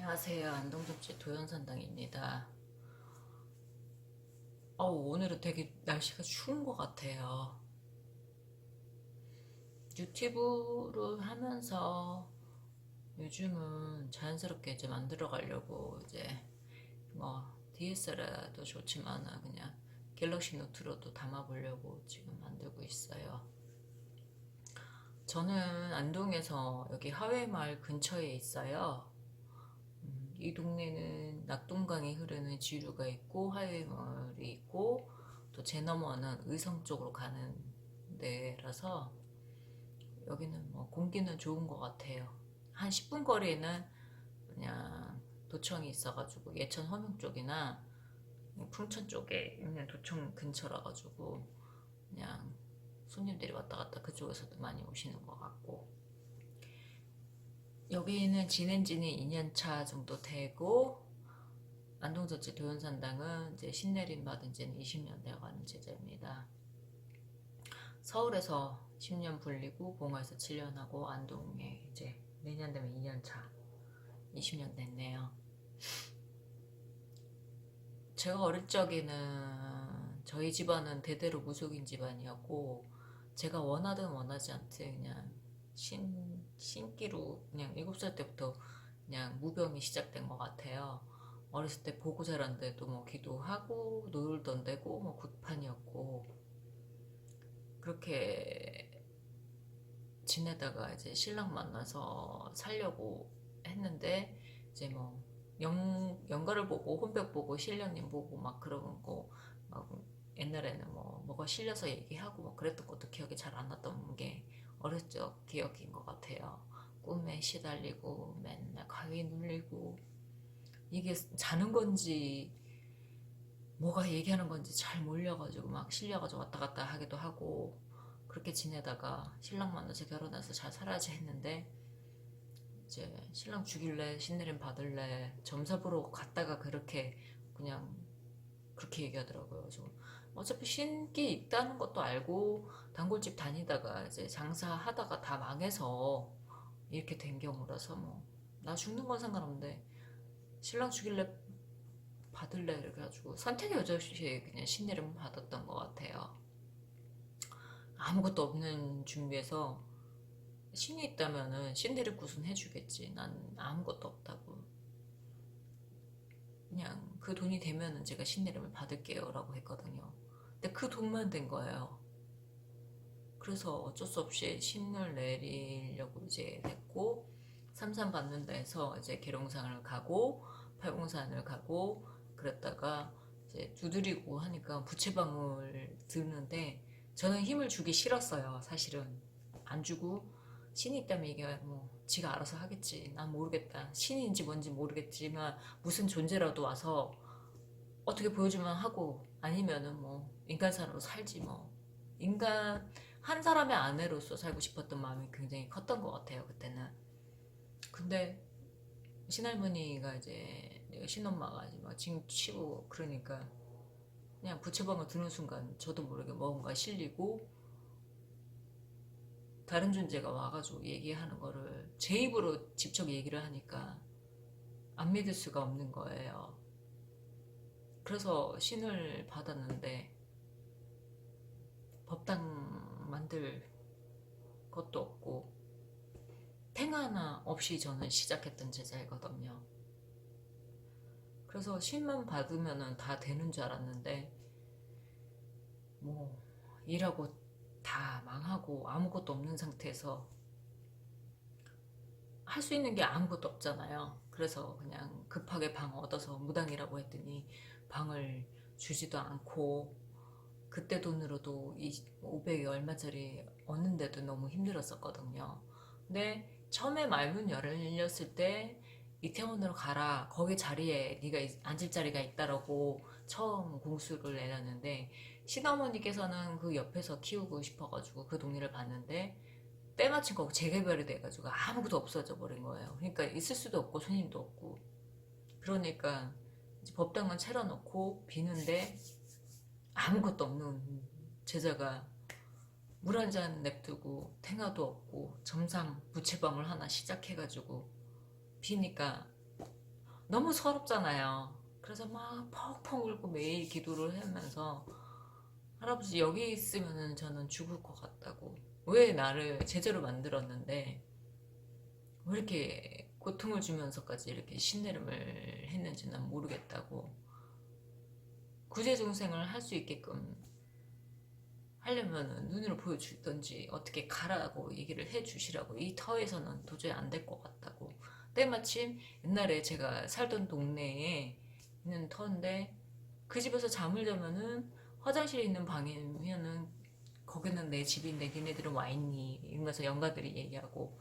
안녕하세요. 안동접지 도연산당입니다. 오늘은 되게 날씨가 추운 것 같아요. 유튜브를 하면서 요즘은 자연스럽게 이제 만들어 가려고 이제 뭐 DSLR도 좋지만 그냥 갤럭시 노트로도 담아보려고 지금 만들고 있어요. 저는 안동에서 여기 하회마을 근처에 있어요. 이 동네는 낙동강이 흐르는 지류가 있고 하회마을이 있고 또 제 너머는 의성 쪽으로 가는 데라서 여기는 뭐 공기는 좋은 것 같아요. 한 10분 거리에는 그냥 도청이 있어가지고 예천 허명 쪽이나 풍천 쪽에 있는 도청 근처라 가지고 그냥 손님들이 왔다 갔다 그쪽에서도 많이 오시는 것 같고, 여기는 지낸 지는 2년 차 정도 되고 안동저지 도연산당은 이제 신내림 받은 지는 20년 되어가는 제자입니다. 서울에서 10년 불리고 봉화에서 7년 하고 안동에 이제 내년 되면 2년 차 20년 됐네요. 제가 어릴 적에는 저희 집안은 대대로 무속인 집안이었고, 제가 원하든 원하지 않든 그냥 신기로 그냥 7살 때부터 그냥 무병이 시작된 것 같아요. 어렸을 때 보고 자란데도 뭐 기도하고 놀던 데고 뭐 굿판이었고, 그렇게 지내다가 이제 신랑 만나서 살려고 했는데, 이제 뭐 연가를 보고 혼벽 보고 신령님 보고 막 그런 거, 막 옛날에는 뭐가 실려서 얘기하고 막 그랬던 것도 기억이 잘 안 났던 게 어렸을 적 기억인 것 같아요. 꿈에 시달리고 맨날 가위 눌리고, 이게 자는 건지 뭐가 얘기하는 건지 잘 몰려가지고 막 실려가지고 왔다 갔다 하기도 하고, 그렇게 지내다가 신랑 만나서 결혼해서 잘 살아야지 했는데, 이제 신랑 죽일래 신내림 받을래 점사 보러 갔다가 그렇게 그냥 그렇게 얘기하더라고요. 저 어차피 신기 있다는 것도 알고 단골집 다니다가 이제 장사하다가 다 망해서 이렇게 된 경우라서 뭐 나 죽는 건 상관없는데 신랑 죽일래 받을래 이렇게 해가지고 선택의 여자시에 그냥 신내림 받았던 것 같아요. 아무것도 없는 준비해서 신이 있다면은 신내림 굿은 해주겠지. 난 아무것도 없다고. 그냥 그 돈이 되면은 제가 신내림을 받을게요 라고 했거든요. 근데 그 돈만 된 거예요. 그래서 어쩔 수 없이 신을 내리려고 이제 했고, 삼산 받는 데서 이제 계룡산을 가고 팔공산을 가고 그랬다가 이제 두드리고 하니까 부채방울 드는데, 저는 힘을 주기 싫었어요. 사실은 안 주고 신이 있다면 이게 뭐 지가 알아서 하겠지. 난 모르겠다. 신인지 뭔지 모르겠지만 무슨 존재라도 와서 어떻게 보여주면 하고, 아니면은 뭐 인간사로 살지 뭐. 인간 한 사람의 아내로서 살고 싶었던 마음이 굉장히 컸던 것 같아요, 그때는. 근데 신할머니가 이제 내가 신엄마가 이제 막 징 치고 그러니까 그냥 부채방울 드는 순간 저도 모르게 뭔가 실리고, 다른 존재가 와가지고 얘기하는 거를 제 입으로 직접 얘기를 하니까 안 믿을 수가 없는 거예요. 그래서 신을 받았는데 법당 만들 것도 없고 탱 하나 없이 저는 시작했던 제자이거든요. 그래서 신만 받으면 다 되는 줄 알았는데 뭐 일하고 다 망하고 아무것도 없는 상태에서 할 수 있는 게 아무것도 없잖아요. 그래서 그냥 급하게 방 얻어서 무당이라고 했더니 방을 주지도 않고, 그때 돈으로도 500이 얼마짜리 얻는데도 너무 힘들었었거든요. 근데 처음에 말문 열렸을 때 이태원으로 가라, 거기 자리에 네가 앉을 자리가 있다라고 처음 공수를 내렸는데, 시어머니께서는 그 옆에서 키우고 싶어가지고 그 동네를 봤는데 때마침 거기 재개발이 돼가지고 아무것도 없어져 버린 거예요. 그러니까 있을 수도 없고 손님도 없고, 그러니까 이제 법당은 차려놓고 비는데 아무것도 없는 제자가 물 한 잔 냅두고 탱화도 없고 점상 부채방울 하나 시작해가지고 비니까 너무 서럽잖아요. 그래서 막 펑펑 울고 매일 기도를 하면서 할아버지 여기 있으면은 저는 죽을 것 같다고. 왜 나를 제대로 만들었는데 왜 이렇게 고통을 주면서까지 이렇게 신내림을 했는지 난 모르겠다고. 구제중생을 할 수 있게끔 하려면 눈으로 보여주던지 어떻게 가라고 얘기를 해주시라고. 이 터에서는 도저히 안 될 것 같다고. 때마침 옛날에 제가 살던 동네에 있는 터인데 그 집에서 잠을 자면은 화장실에 있는 방이면은 거기는 내 집인데 니네들은 와 있니 이러면서 영가들이 얘기하고,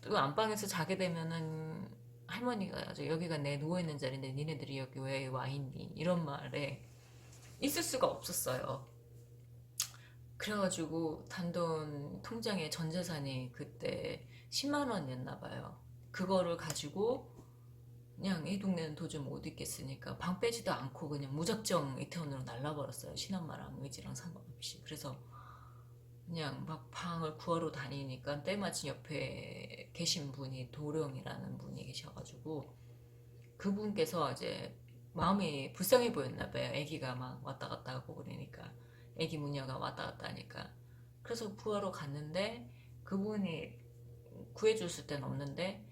또 안방에서 자게 되면은 할머니가 여기가 내 누워있는 자리인데 니네들이 여기 왜 와 있니 이런 말에 있을 수가 없었어요. 그래가지고 단돈 통장에 전 재산이 그때 10만 원이었나 봐요. 그거를 가지고 그냥 이 동네는 도저히 못 있겠으니까 방 빼지도 않고 그냥 무작정 이태원으로 날라버렸어요. 신엄마랑 의지랑 상관없이. 그래서 그냥 막 방을 구하러 다니니까 때마침 옆에 계신 분이 도령이라는 분이 계셔가지고 그분께서 이제 마음이 불쌍해 보였나 봐요. 아기가 막 왔다 갔다 하고 그러니까, 아기 무녀가 왔다 갔다 하니까. 그래서 구하러 갔는데 그분이 구해줬을 땐 없는데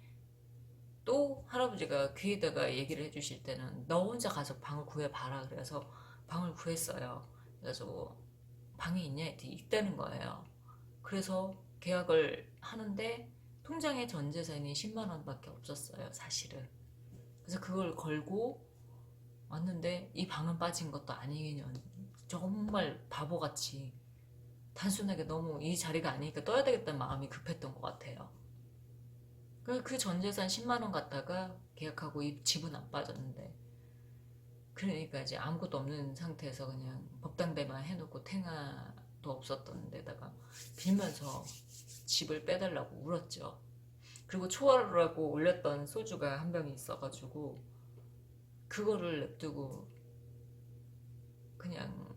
또 할아버지가 귀에다가 얘기를 해주실 때는 너 혼자 가서 방을 구해봐라. 그래서 방을 구했어요. 그래서 방이 있냐 했더니 있다는 거예요. 그래서 계약을 하는데 통장에 전 재산이 10만 원밖에 없었어요, 사실은. 그래서 그걸 걸고 왔는데 이 방은 빠진 것도 아니면 정말 바보같이 단순하게 너무 이 자리가 아니니까 떠야 되겠다는 마음이 급했던 것 같아요. 그 전재산 10만 원 갖다가 계약하고 이 집은 안 빠졌는데, 그러니까 이제 아무것도 없는 상태에서 그냥 법당대만 해놓고 탱화도 없었던 데다가 빌면서 집을 빼달라고 울었죠. 그리고 초월하고 올렸던 소주가 한 병이 있어가지고 그거를 냅두고 그냥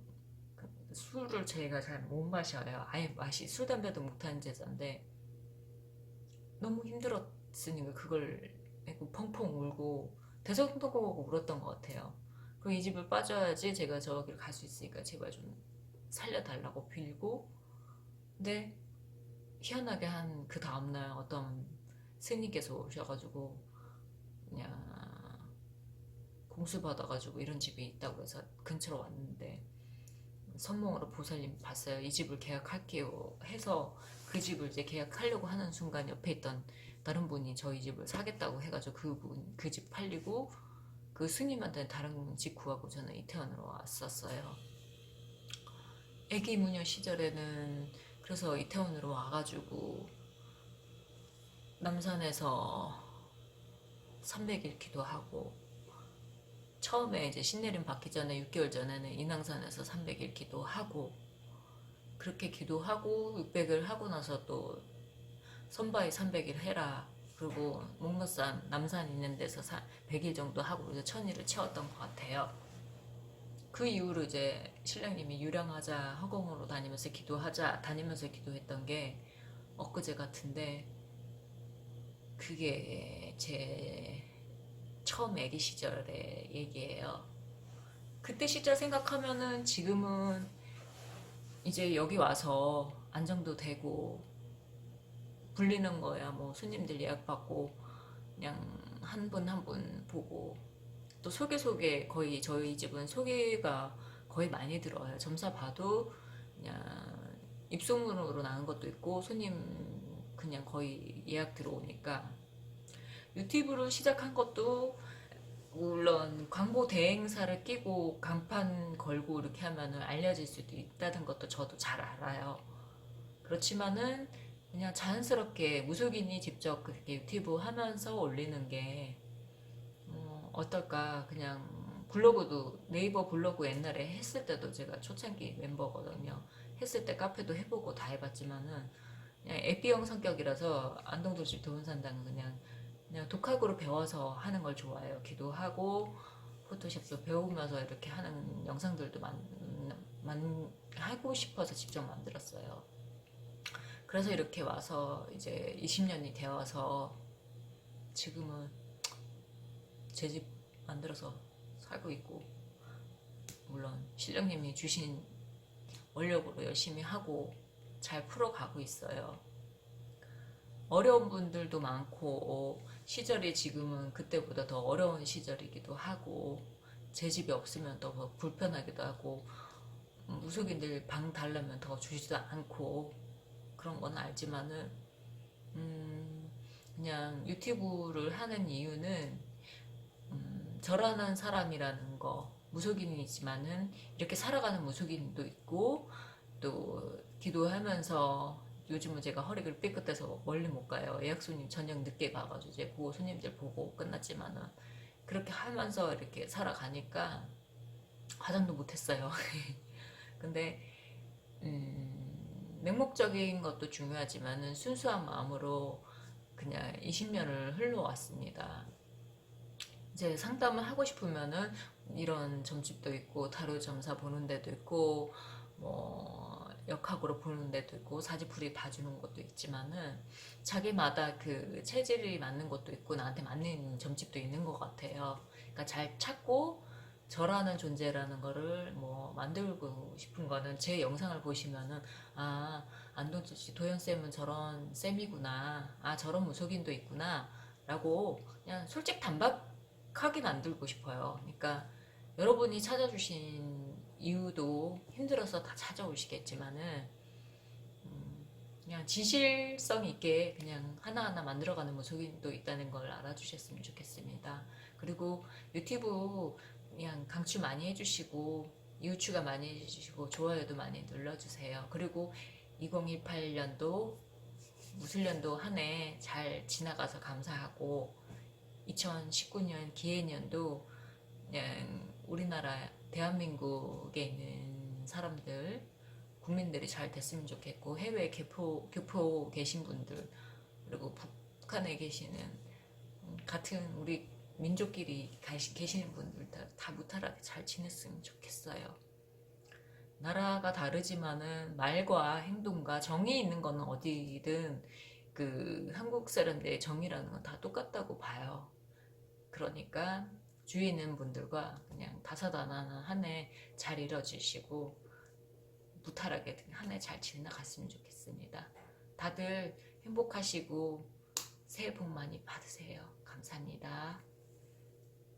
술을 제가 잘 못 마셔요. 아예 맛이 술 담배도 못하는 제자인데 너무 힘들었으니까 그걸 내고 펑펑 울고 대성통곡하고 울었던 것 같아요. 그리고 이 집을 빠져야지 제가 저기를 갈 수 있으니까 제발 좀 살려달라고 빌고. 근데 희한하게 한 그 다음날 어떤 스님께서 오셔가지고 그냥 공수 받아가지고 이런 집이 있다고 해서 근처로 왔는데 선몽으로 보살님 봤어요. 이 집을 계약할게요 해서 그 집을 이제 계약하려고 하는 순간 옆에 있던 다른 분이 저희 집을 사겠다고 해가지고 그분 그 집 팔리고 그 스님한테 다른 집 구하고 저는 이태원으로 왔었어요. 애기 무녀 시절에는 그래서 이태원으로 와가지고 남산에서 300일 기도하고, 처음에 이제 신내림 받기 전에 6개월 전에는 인왕산에서 300일 기도하고, 그렇게 기도하고 600을 하고 나서 또 선바위 300일 해라. 그리고 목노산 남산 있는 데서 100일 정도 하고 그래서 1000일을 채웠던 것 같아요. 그 이후로 이제 신랑님이 유량하자 허공으로 다니면서 기도하자 다니면서 기도했던 게 엊그제 같은데, 그게 제 처음 애기 시절의 얘기예요. 그때 시절 생각하면은 지금은 이제 여기 와서 안정도 되고 불리는 거야. 뭐 손님들 예약 받고 그냥 한 분 한 분 보고, 또 소개 거의 저희 집은 소개가 거의 많이 들어와요. 점사 봐도 그냥 입소문으로 나는 것도 있고 손님 그냥 거의 예약 들어오니까. 유튜브를 시작한 것도 물론 광고 대행사를 끼고 간판 걸고 이렇게 하면 알려질 수도 있다는 것도 저도 잘 알아요. 그렇지만은 그냥 자연스럽게 무속인이 직접 그렇게 유튜브 하면서 올리는 게 어떨까. 그냥 블로그도 네이버 블로그 옛날에 했을 때도 제가 초창기 멤버거든요. 했을 때 카페도 해보고 다 해봤지만은 그냥 F형 성격이라서 안동도시 도원산당은 그냥 독학으로 배워서 하는 걸 좋아해요. 기도하고 포토샵도 배우면서 이렇게 하는 영상들도 하고 싶어서 직접 만들었어요. 그래서 이렇게 와서 이제 20년이 되어서 지금은 제 집 만들어서 살고 있고, 물론 신령님이 주신 원력으로 열심히 하고 잘 풀어가고 있어요. 어려운 분들도 많고 시절이 지금은 그때보다 더 어려운 시절이기도 하고 제 집이 없으면 더 불편하기도 하고 무속인들 방 달라면 더 주지도 않고 그런 건 알지만은 그냥 유튜브를 하는 이유는 저라는 사람이라는 거 무속인이지만은 이렇게 살아가는 무속인도 있고 또 기도하면서 요즘은 제가 허리를 삐끗해서 멀리 못 가요. 예약 손님 저녁 늦게 가가지고 이제 보고 손님들 보고 끝났지만은 그렇게 하면서 이렇게 살아가니까 화장도 못했어요. 근데 맹목적인 것도 중요하지만은 순수한 마음으로 그냥 20년을 흘러왔습니다. 이제 상담을 하고 싶으면은 이런 점집도 있고 타로 점사 보는 데도 있고 뭐 역학으로 보는 데도 있고 사지풀이 봐주는 것도 있지만은 자기마다 그 체질이 맞는 것도 있고 나한테 맞는 점집도 있는 것 같아요. 그러니까 잘 찾고 저라는 존재라는 거를 뭐 만들고 싶은 거는 제 영상을 보시면은 아 안동철 씨 도현 쌤은 저런 쌤이구나 아 저런 무속인도 있구나 라고 그냥 솔직 단박하게 만들고 싶어요. 그러니까 여러분이 찾아주신 이유도 힘들어서 다 찾아오시겠지만은 그냥 진실성 있게 그냥 하나하나 만들어가는 무속인도 있다는 걸 알아주셨으면 좋겠습니다. 그리고 유튜브 그냥 강추 많이 해주시고 이웃추가 많이 해주시고 좋아요도 많이 눌러주세요. 그리고 2018년도 무술년도 한 해 잘 지나가서 감사하고 2019년 기해년도 그냥 우리나라 대한민국에 있는 사람들 국민들이 잘 됐으면 좋겠고 해외 교포 계신 분들 그리고 북한에 계시는 같은 우리 민족끼리 계시는 분들 다 무탈하게 잘 지냈으면 좋겠어요. 나라가 다르지만은 말과 행동과 정이 있는 거는 어디든 그 한국 사람들의 정이라는 건 다 똑같다고 봐요. 그러니까 주위에 있는 분들과 그냥 다사다난한 한 해 잘 이뤄주시고 무탈하게 한 해 잘 지나갔으면 좋겠습니다. 다들 행복하시고 새해 복 많이 받으세요. 감사합니다.